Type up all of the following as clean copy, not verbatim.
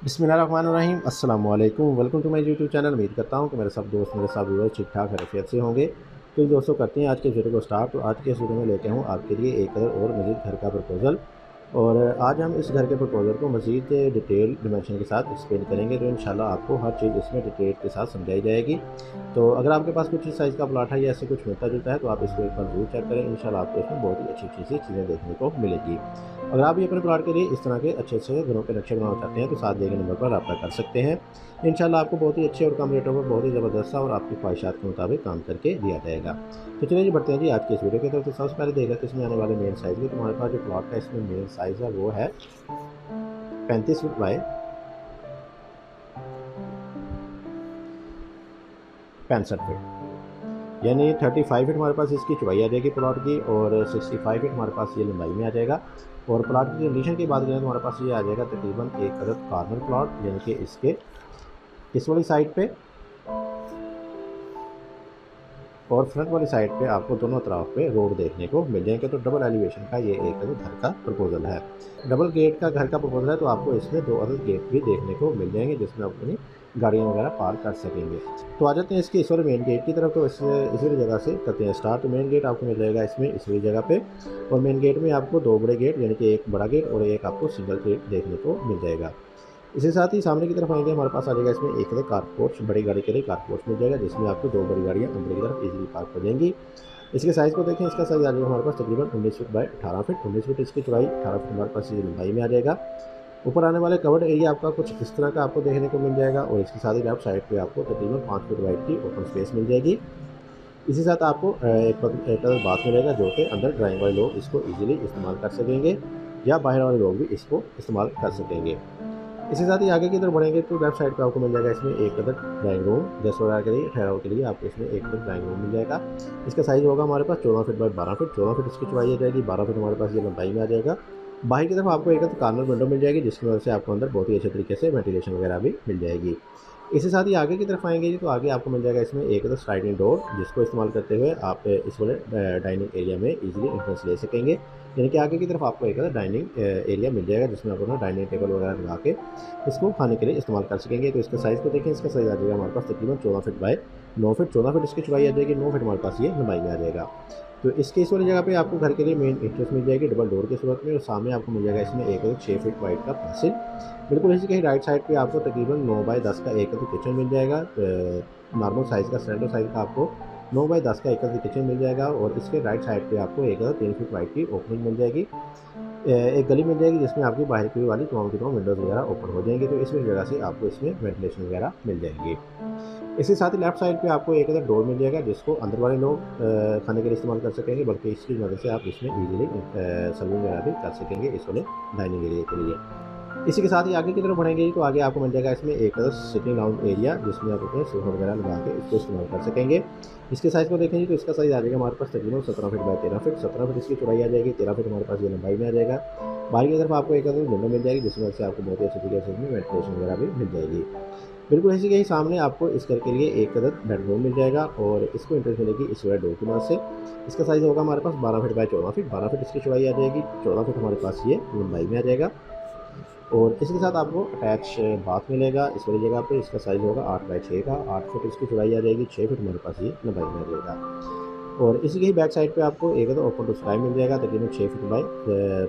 बिस्मिल्लाहिर्रहमानिर्रहीम अस्सलाम वालेकुम। Welcome to my YouTube channel. उम्मीद करता हूँ कि मेरे सब दोस्त मेरे सब व्यूअर्स ठीक ठाक हैसियत से होंगे। तो दोस्तों करते हैं आज के वीडियो को स्टार्ट। तो आज के इस वीडियो में लेके हूँ आपके लिए एक और मज़ीद घर का प्रपोज़ल। और आज हम इस घर के प्रपोज़ल को मज़ीद डिटेल डिमेंशन के साथ एक्सप्लेन करेंगे। तो इंशाल्लाह आपको हर चीज़ इसमें डिटेल के साथ समझाई जाएगी। तो अगर आपके पास कुछ इस साइज़ का प्लाट है या ऐसे कुछ मिलता जुलता है तो आप इसको एक बार ज़रूर चेक करें। इंशाल्लाह आपको इसमें बहुत ही अच्छी अच्छी सी चीज़ें देखने को मिलेगी। अगर आप भी अपने प्लाट के लिए इस तरह के अच्छे अच्छे घरों के नक्शे बनाना चाहते हैं तो साथ दिए गए नंबर पर रब्ता कर सकते हैं। इंशाल्लाह आपको बहुत ही अच्छे और कम रेटों पर बहुत ही ज़बरदस्त सा और आपकी ख्वाहिशात के मुताबिक काम करके दिया जाएगा। तो चलिए जी बढ़ते हैं जी आज के इस वीडियो की तरफ। तो सबसे पहले देख लेते हैं इसमें आने वाले मेन साइज़ में। तुम्हारे पास जो प्लॉट का इसमें मेन साइज़ है वो है 35 फुट बाय 65 फीट, यानी 35 फीट हमारे पास इसकी चौड़ाई आ जाएगी प्लॉट की, और 65 फीट हमारे पास ये लंबाई में आ जाएगा। और प्लॉट की कंडीशन की बात करें तो हमारे पास ये आ जाएगा तकरीबन एक अदद कॉर्नर प्लॉट, यानी कि इसके इस वाली साइड पे और फ्रंट वाली साइड पे आपको दोनों तरफ पे रोड देखने को मिल जाएंगे। तो डबल एलिवेशन का ये एक अदद घर का प्रपोजल है। डबल गेट का घर का प्रपोजल है, तो आपको इसमें दो अदद गेट भी देखने को मिल जाएंगे जिसमें आप अपनी गाड़ियाँ वगैरह पार्क कर सकेंगे। तो आ जाते हैं इसके इस वाले मेन गेट की तरफ। तो इसी जगह से करते हैं स्टार्ट। तो मेन गेट आपको मिल जाएगा इसमें इस वाली जगह पे, और मेन गेट में आपको दो बड़े गेट यानी कि एक बड़ा गेट और एक आपको सिंगल गेट देखने को मिल जाएगा। इसके साथ ही सामने की तरफ आएंगे हमारे पास आ जाएगा इसमें एक कारपोर्ट, बड़ी गाड़ी के लिए कारपोर्ट मिल जाएगा जिसमें आपको दो बड़ी गाड़ियाँ अंदर की तरफ इजीली पार्क हो जाएंगी। इसके साइज़ को देखें, इसका साइज़ आ जाएगा हमारे पास तकरीबन 19 फीट बाय 18 फीट। 19 फीट इसकी चौड़ाई, 18 फीट हमारे पास ये लंबाई में आ जाएगा। ऊपर आने वाले कवर्ड एरिया आपका कुछ इस तरह का आपको देखने को मिल जाएगा, और इसके साथ ही लेफ्ट साइड पे आपको तकरीबन 5 फीट वाइड की ओपन स्पेस मिल जाएगी। इसी साथ आपको एक बाथ मिलेगा जो कि अंदर ड्राइंग वाले लोग इसको ईजिली इस्तेमाल कर सकेंगे या बाहर वाले लोग भी इसको इस्तेमाल कर सकेंगे। इसके साथ ही आगे की तरफ बढ़ेंगे तो लेफ्ट साइड पे आपको मिल जाएगा इसमें एक अदर ड्राइंग रूम, गेस्ट वगैरह के लिए ठहराव के लिए आपको इसमें एक अदर ड्राइंग रूम मिल जाएगा। इसका साइज़ होगा हमारे पास 14 फीट बाय 12 फीट। 14 फीट इसकी चौड़ाई आ जाएगी, 12 फीट हमारे पास ये लंबाई में आ जाएगा। बाहर की तरफ आपको एक अदर कॉर्नर विंडो मिल जाएगी जिसकी वजह से आपको अंदर बहुत ही अच्छे तरीके से वेंटिलेशन वगैरह भी मिल जाएगी। इसके साथ ही आगे की तरफ आएंगे जी तो आगे आपको मिल जाएगा इसमें एक स्लाइडिंग डोर, जिसको इस्तेमाल करते हुए आप इस वाले डाइनिंग एरिया में इजीली एंट्रेंस ले सकेंगे। यानी कि आगे की तरफ आपको एक डाइनिंग एरिया मिल जाएगा जिसमें आप अपना डाइनिंग टेबल वगैरह लगा के इसको खाने के लिए इस्तेमाल कर सकेंगे। तो इसका साइज़ को देखें, इसका साइज़ आ जाएगा हमारे पास तकरीबन 14 फीट बाय 9 फीट। 14 फीट इसकी चौड़ाई आ जाएगी, 9 फीट हमारे पास ये लंबाई में आ जाएगा। तो इसके इस वाली जगह पे आपको घर के लिए मेन एंट्रेंस मिल जाएगी डबल डोर की सूरत में, और सामने आपको मिल जाएगा इसमें एक 6 फीट वाइड का पासिल। बिल्कुल इसी के ही राइट साइड पे आपको तकरीबन 9 बाय 10 का एक किचन मिल जाएगा। नॉर्मल साइज़ का, स्टैंडर्ड साइज़ का आपको 9 बाय 10 का एक किचन मिल जाएगा, और इसके राइट साइड पे आपको एक 3 फीट वाइड की ओपनिंग मिल जाएगी। एक गली मिल जाएगी जिसमें आपकी बाहर की वाली तमाम की तमाम विंडोज़ वगैरह ओपन हो जाएंगे। तो इस जगह से आपको इसमें वेंटिलेशन वगैरह मिल जाएंगी। इसके साथ ही लेफ्ट साइड पे आपको एक अदर डोर मिल जाएगा जिसको अंदर वाले लोग खाने के लिए इस्तेमाल कर सकेंगे, बल्कि इसकी मदद से आप इसमें ईजिली सर्विंग वगैरह भी कर सकेंगे इस वाले डाइनिंग एरिया के लिए। इसी के साथ ही आगे की तरफ बढ़ेंगे तो आगे आपको मिल जाएगा इसमें एक अदर सिटिंग लाउंज एरिया जिसमें आप अपने सोफा वगैरह लगा के इसको इस्तेमाल कर सकेंगे। इसके साइज़ को देखेंगे तो इसका साइज़ आ जाएगा हमारे पास तकरीबन 17 फीट बाय 13 फीट। 17 फीट इसकी चौड़ाई आ जाएगी, 13 फीट हमारे पास ये लंबाई में आ जाएगा। बाहर की तरफ आपको एक अदर विंडो मिल जाएगी जिसमें से आपको बहुत ही अच्छे तरीके से इसमें वेंटिलेशन वगैरह भी मिल जाएगी। बिल्कुल इसी के ही सामने आपको इस घर के लिए एक अदद बेडरूम मिल जाएगा, और इसको एंट्रेंस मिलेगी इस वाले डोर की मदद से। इसका साइज़ होगा हमारे पास 12 फीट बाय 14 फीट। 12 फीट इसकी चौड़ाई आ जाएगी, 14 फीट हमारे पास ये लंबाई में आ जाएगा। और इसके साथ आपको अटैच बाथ मिलेगा इस वाली जगह पे। इसका साइज़ होगा 8 बाय 6 का। 8 फीट इसकी चौड़ाई आ जाएगी, 6 फीट हमारे पास ये लंबाई में आ जाएगा। और इसी के ही बैक साइड पे आपको एक अदर ओपन टू स्काई मिल जाएगा तकरीबन 6 फीट बाय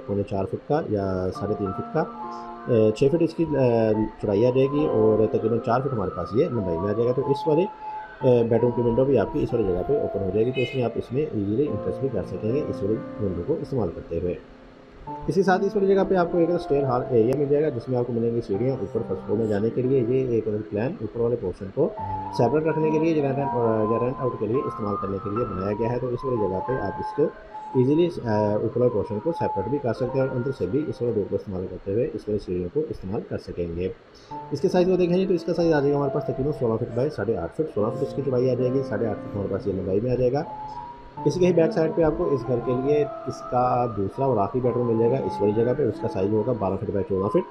पौने 4 फीट का या 3.5 फीट का। 6 फीट इसकी चौड़ाई आ जाएगी, और तकरीबन 4 फीट हमारे पास ये लंबाई में आ जाएगा। तो इस वाले बेडरूम की विंडो भी आपकी इस वाली जगह पे ओपन हो जाएगी, तो इसमें आप इसमें ईजिली इंटरेस्ट भी कर सकेंगे इस वाली विंडो को इस्तेमाल करते हुए। इसी साथ इस वाली जगह पे आपको एक स्टेयर हॉल एरिया मिल जाएगा जिसमें आपको मिलेंगी सीढ़ियाँ ऊपर फर्स्ट फ्लोर में जाने के लिए। ये एक प्लान ऊपर वाले पोर्शन को सेपरेट रखने के लिए या रेंट आउट के लिए इस्तेमाल करने के लिए बनाया गया है। तो इस वाली जगह पे आप इसको ईजिली ऊपर वाले पोर्शन को सेपरेट भी कर सकते हैं, और अंदर से भी इस वाले डोर को इस्तेमाल करते हुए इस वाली सीढ़ियों को इस्तेमाल कर सकेंगे। इसके साइज़ को देखेंगे तो इसका साइज़ आ जाएगा हमारे पास तकरीबन 16 फीट बाय 8.5 फीट। 16 फीट इसकी चौड़ाई आ जाएगी, 8.5 फीट हमारे पास ये लंबाई में आ जाएगा। इसके ही बैक साइड पे आपको इस घर के लिए इसका दूसरा और आखिरी बेडरूम मिल जाएगा इस वाली जगह पे। उसका साइज़ होगा 12 फीट बाय 14 फीट।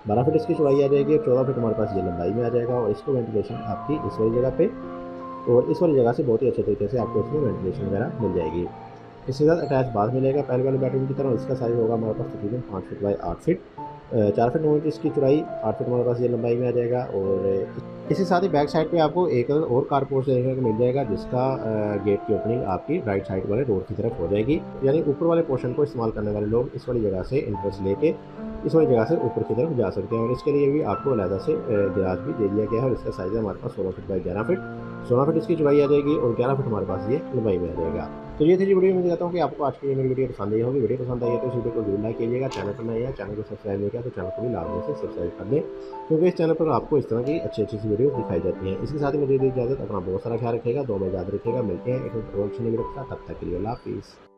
12 फीट इसकी चौड़ाई आ जाएगी, और 14 फीट हमारे पास ये लंबाई में आ जाएगा। और इसको वेंटिलेशन आपकी इस वाली जगह पे और इस वाली जगह से बहुत ही अच्छे तरीके से आपको इसमें वेंटिलेशन वगैरह मिल जाएगी। इसके साथ अटैच बाथ मिलेगा पहले वाले बेडरूम की तरह। इसका साइज़ होगा हमारे पास तकरीबन 5 feet by 8 feet, 4 feet 9 inch इसकी चौड़ाई, 8 फीट हमारे पास ये लंबाई में आ जाएगा। और इसके साथ ही बैक साइड पे आपको एक और कारपोर्ट देखने को मिल जाएगा, जिसका गेट की ओपनिंग आपकी राइट साइड वाले रोड की तरफ हो जाएगी। यानी ऊपर वाले पोर्शन को इस्तेमाल करने वाले लोग इस वाली जगह से इंट्रेंस लेके इस वाली जगह से ऊपर की तरफ जा सकते हैं। और इसके लिए भी आपको अलहदा से गैराज भी दे दिया गया है। और इसका साइज़ है हमारे पास 16 फीट बाई 11 फीट, 16 फीट इसकी चौड़ाई आ जाएगी और 11 फीट हमारे पास ये लंबाई में आ जाएगा। तो ये थी जी वीडियो। मैं चाहता हूँ कि आपको आज की ये मेरी वीडियो पसंद आई होगी। वीडियो पसंद आई है तो इस वीडियो को जरूर लाइक कीजिएगा। चैनल पर नए हैं, चैनल को सब्सक्राइब नहीं किया तो चैनल को भी लाजमी से सब्सक्राइब कर लें, क्योंकि इस चैनल पर आपको इस तरह की अच्छी अच्छी वीडियो दिखाई जाती हैं। इसके साथ ही मुझे दी इजाज़त। अपना बहुत सारा ख्याल रखिएगा, दो में याद रखिएगा। मिलते हैं एक और अच्छी वीडियो के साथ, तब तक के लिए अल्लाह हाफिज़।